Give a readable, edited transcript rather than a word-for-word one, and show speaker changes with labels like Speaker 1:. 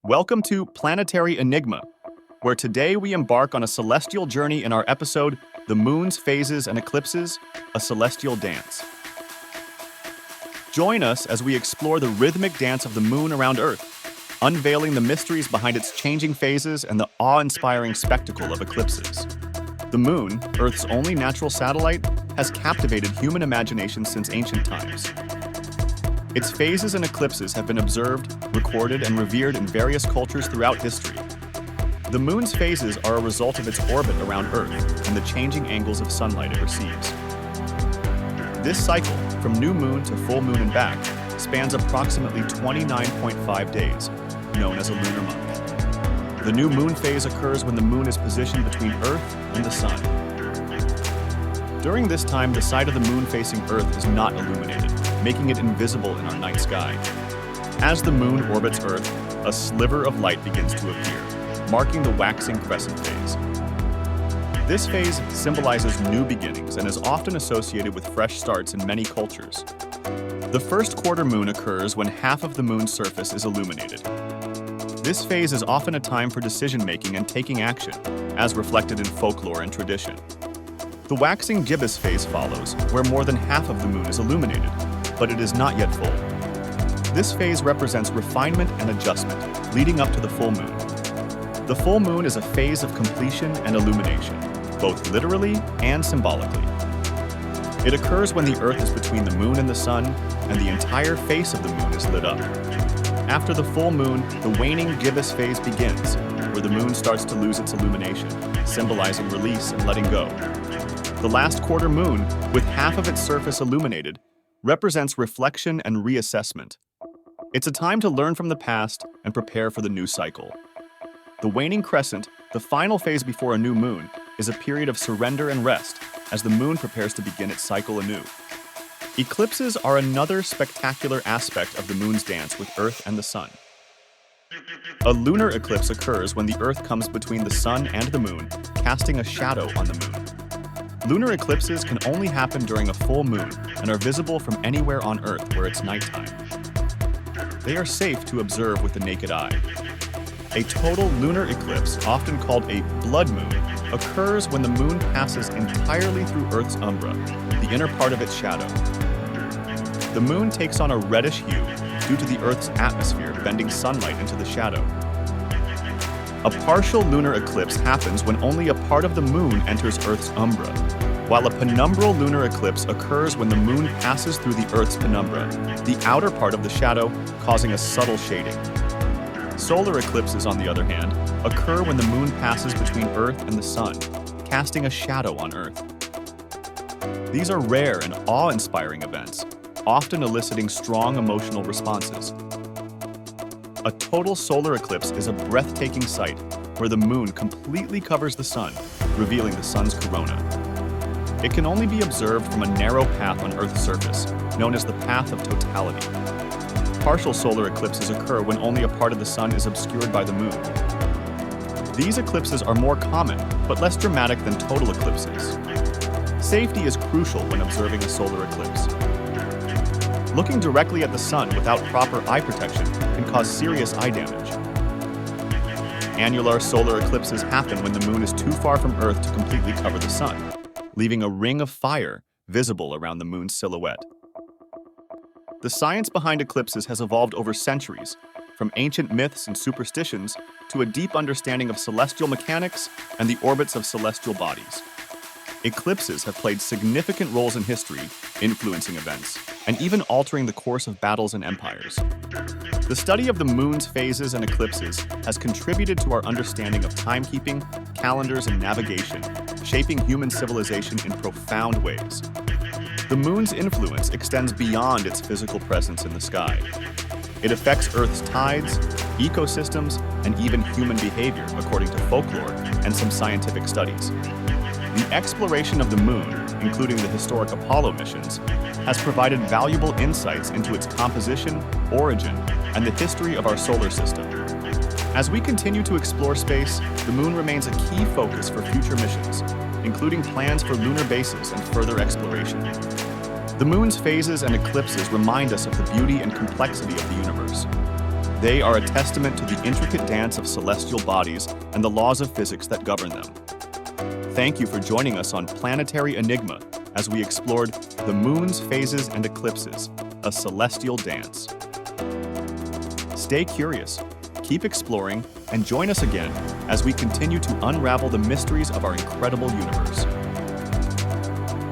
Speaker 1: Welcome to Planetary Enigma, where today we embark on a celestial journey in our episode, The Moon's Phases and Eclipses, a Celestial Dance. Join us as we explore the rhythmic dance of the moon around Earth, unveiling the mysteries behind its changing phases and the awe-inspiring spectacle of eclipses. The moon, Earth's only natural satellite, has captivated human imagination since ancient times. Its phases and eclipses have been observed, recorded, and revered in various cultures throughout history. The moon's phases are a result of its orbit around Earth and the changing angles of sunlight it receives. This cycle, from new moon to full moon and back, spans approximately 29.5 days, known as a lunar month. The new moon phase occurs when the moon is positioned between Earth and the sun. During this time, the side of the moon facing Earth is not illuminated, making it invisible in our night sky. As the moon orbits Earth, a sliver of light begins to appear, marking the waxing crescent phase. This phase symbolizes new beginnings and is often associated with fresh starts in many cultures. The first quarter moon occurs when half of the moon's surface is illuminated. This phase is often a time for decision-making and taking action, as reflected in folklore and tradition. The waxing gibbous phase follows, where more than half of the moon is illuminated, but it is not yet full. This phase represents refinement and adjustment, leading up to the full moon. The full moon is a phase of completion and illumination, both literally and symbolically. It occurs when the Earth is between the moon and the sun, and the entire face of the moon is lit up. After the full moon, the waning gibbous phase begins, where the moon starts to lose its illumination, symbolizing release and letting go. The last quarter moon, with half of its surface illuminated, represents reflection and reassessment. It's a time to learn from the past and prepare for the new cycle. The waning crescent, the final phase before a new moon, is a period of surrender and rest as the moon prepares to begin its cycle anew. Eclipses are another spectacular aspect of the moon's dance with Earth and the sun. A lunar eclipse occurs when the Earth comes between the sun and the moon, casting a shadow on the moon. Lunar eclipses can only happen during a full moon and are visible from anywhere on Earth where it's nighttime. They are safe to observe with the naked eye. A total lunar eclipse, often called a blood moon, occurs when the moon passes entirely through Earth's umbra, the inner part of its shadow. The moon takes on a reddish hue due to the Earth's atmosphere bending sunlight into the shadow. A partial lunar eclipse happens when only a part of the moon enters Earth's umbra, while a penumbral lunar eclipse occurs when the moon passes through the Earth's penumbra, the outer part of the shadow, causing a subtle shading. Solar eclipses, on the other hand, occur when the moon passes between Earth and the sun, casting a shadow on Earth. These are rare and awe-inspiring events, often eliciting strong emotional responses. A total solar eclipse is a breathtaking sight where the moon completely covers the sun, revealing the sun's corona. It can only be observed from a narrow path on Earth's surface, known as the path of totality. Partial solar eclipses occur when only a part of the sun is obscured by the moon. These eclipses are more common, but less dramatic than total eclipses. Safety is crucial when observing a solar eclipse. Looking directly at the sun without proper eye protection can cause serious eye damage. Annular solar eclipses happen when the moon is too far from Earth to completely cover the sun, leaving a ring of fire visible around the moon's silhouette. The science behind eclipses has evolved over centuries, from ancient myths and superstitions to a deep understanding of celestial mechanics and the orbits of celestial bodies. Eclipses have played significant roles in history, influencing events, and even altering the course of battles and empires. The study of the moon's phases and eclipses has contributed to our understanding of timekeeping, calendars, and navigation, shaping human civilization in profound ways. The moon's influence extends beyond its physical presence in the sky. It affects Earth's tides, ecosystems, and even human behavior, according to folklore and some scientific studies. The exploration of the moon, including the historic Apollo missions, has provided valuable insights into its composition, origin, and the history of our solar system. As we continue to explore space, the moon remains a key focus for future missions, including plans for lunar bases and further exploration. The moon's phases and eclipses remind us of the beauty and complexity of the universe. They are a testament to the intricate dance of celestial bodies and the laws of physics that govern them. Thank you for joining us on Planetary Enigma as we explored the moon's phases and eclipses, a celestial dance. Stay curious, keep exploring, and join us again as we continue to unravel the mysteries of our incredible universe.